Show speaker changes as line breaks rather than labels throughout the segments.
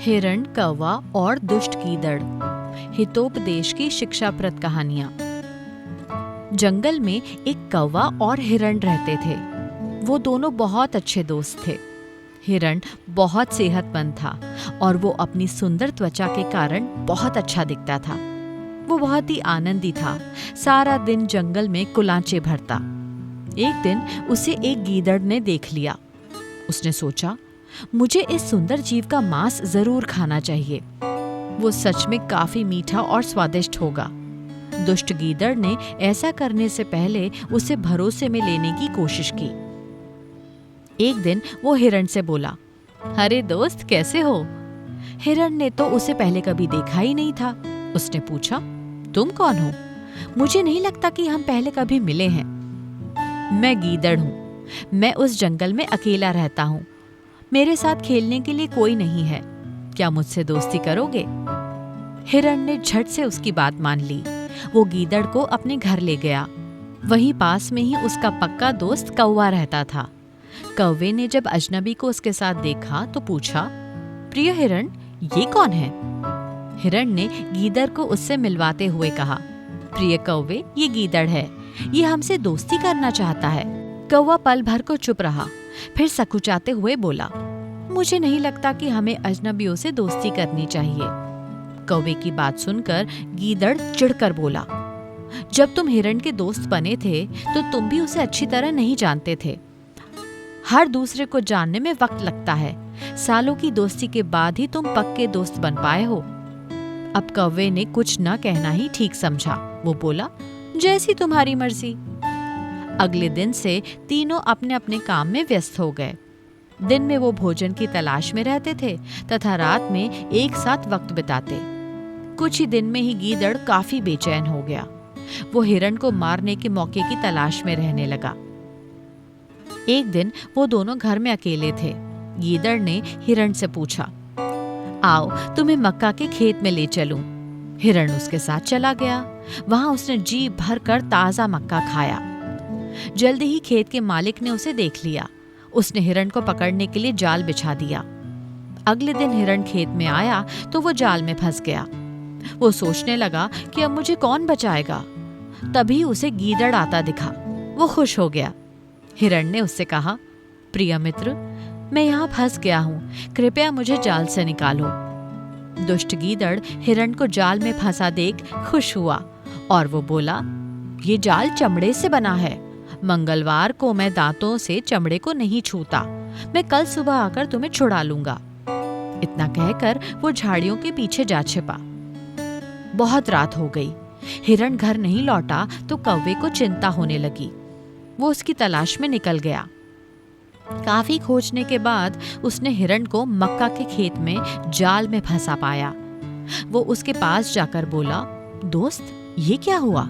हिरण, कौवा और दुष्ट गीदड़। हितोपदेश की शिक्षाप्रद कहानियां। जंगल में एक कौवा और हिरण रहते थे। वो दोनों बहुत अच्छे दोस्त थे। हिरण बहुत सेहतमंद था और वो अपनी सुंदर त्वचा के कारण बहुत अच्छा दिखता था। वो बहुत ही आनंदी था। सारा दिन जंगल में कुलांचे भरता। एक दिन उसे एक गीदड़ ने देख लिया। उसने सोचा, मुझे इस सुंदर जीव का मांस जरूर खाना चाहिए। वो सच में काफी मीठा और स्वादिष्ट होगा। दुष्ट गीदड़ ने ऐसा करने से पहले उसे भरोसे में लेने की कोशिश की। एक दिन वो हिरण से बोला, अरे दोस्त, कैसे हो? हिरण ने तो उसे पहले कभी देखा ही नहीं था। उसने पूछा, तुम कौन हो? मुझे नहीं लगता कि हम पहले कभी मिले हैं। मैं गीदड़ हूँ। मैं उस जंगल में अकेला रहता हूँ। मेरे साथ खेलने के लिए कोई नहीं है। क्या मुझसे दोस्ती करोगे? हिरण ने झट से उसकी बात मान ली। वो गीदड़ को अपने घर ले गया। वहीं पास में ही उसका पक्का दोस्त कौवा रहता था। कौवे ने जब अजनबी को उसके साथ देखा तो पूछा, प्रिय हिरण, ये कौन है? हिरण ने गीदड़ को उससे मिलवाते हुए कहा, प्रिय कौवे, ये गीदड़ है। ये हमसे दोस्ती करना चाहता है। कौवा पल भर को चुप रहा, फिर सकुचाते हुए बोला, मुझे नहीं लगता कि हमें अजनबियों से दोस्ती करनी चाहिए। कौवे की बात सुनकर गीदड़ चिढ़कर बोला, जब तुम हिरण के दोस्त बने थे तो तुम भी उसे अच्छी तरह नहीं जानते थे। हर दूसरे को जानने में वक्त लगता है। सालों की दोस्ती के बाद ही तुम पक्के दोस्त बन पाए हो। अब कौवे ने कुछ न कहना ही ठीक समझा। वो बोला, जैसी तुम्हारी मर्जी। अगले दिन से तीनों अपने अपने काम में व्यस्त हो गए। दिन में वो भोजन की तलाश में रहते थे तथा रात में एक साथ वक्त बिताते। कुछ ही दिन में ही गीदड़ काफी बेचैन हो गया। वो हिरण को मारने के मौके की तलाश में रहने लगा। एक दिन वो दोनों घर में अकेले थे। गीदड़ ने हिरण से पूछा, आओ तुम्हें मक्का के खेत में ले चलूं। हिरण उसके साथ चला गया। वहां उसने जी भर कर ताजा मक्का खाया। जल्दी ही खेत के मालिक ने उसे देख लिया। उसने हिरण को पकड़ने के लिए जाल बिछा दिया। अगले दिन हिरण खेत में आया तो वो जाल में फंस गया। वो सोचने लगा कि अब मुझे कौन बचाएगा। तभी उसे गीदड़ आता दिखा। वो खुश हो गया। हिरण ने उससे कहा, प्रिय मित्र, मैं यहाँ फंस गया हूँ। कृपया मुझे जाल से निकालो। दुष्ट गीदड़ हिरण को जाल में फंसा देख खुश हुआ और वो बोला, ये जाल चमड़े से बना है। मंगलवार को मैं दांतों से चमड़े को नहीं छूता। मैं कल सुबह आकर तुम्हें छुड़ा लूंगा। इतना कहकर वो झाड़ियों के पीछे जा छिपा। बहुत रात हो गई। हिरण घर नहीं लौटा तो कौवे को चिंता होने लगी। वो उसकी तलाश में निकल गया। काफी खोजने के बाद उसने हिरण को मक्का के खेत में जाल में फंसा पाया। वो उसके पास जाकर बोला, दोस्त, ये क्या हुआ?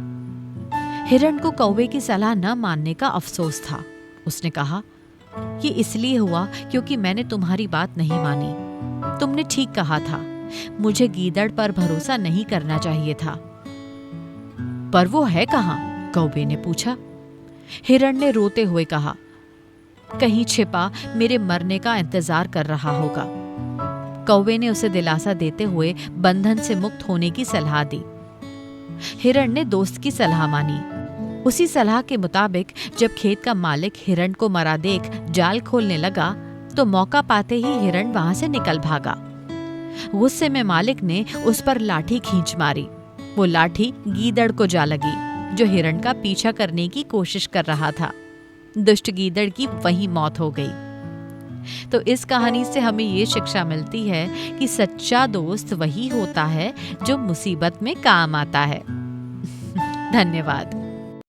हिरण को कौवे की सलाह न मानने का अफसोस था। उसने कहा, ये इसलिए हुआ क्योंकि मैंने तुम्हारी बात नहीं मानी। तुमने ठीक कहा था। मुझे गीदड़ पर भरोसा नहीं करना चाहिए था। पर वो है कहाँ? कौवे ने पूछा। हिरण ने रोते हुए कहा, कहीं छिपा मेरे मरने का इंतजार कर रहा होगा। कौवे ने उसे दिलासा देते हुए बंधन से मुक्त होने की सलाह दी। हिरण ने दोस्त की सलाह मानी। उसी सलाह के मुताबिक जब खेत का मालिक हिरण को मरा देख जाल खोलने लगा तो मौका पाते ही हिरण वहां से निकल भागा। गुस्से में मालिक ने उस पर लाठी खींच मारी। वो लाठी गीदड़ को जा लगी, जो हिरण का पीछा करने की कोशिश कर रहा था। दुष्ट गीदड़ की वहीं मौत हो गई। तो इस कहानी से हमें ये शिक्षा मिलती है कि सच्चा दोस्त वही होता है जो मुसीबत में काम आता है। धन्यवाद।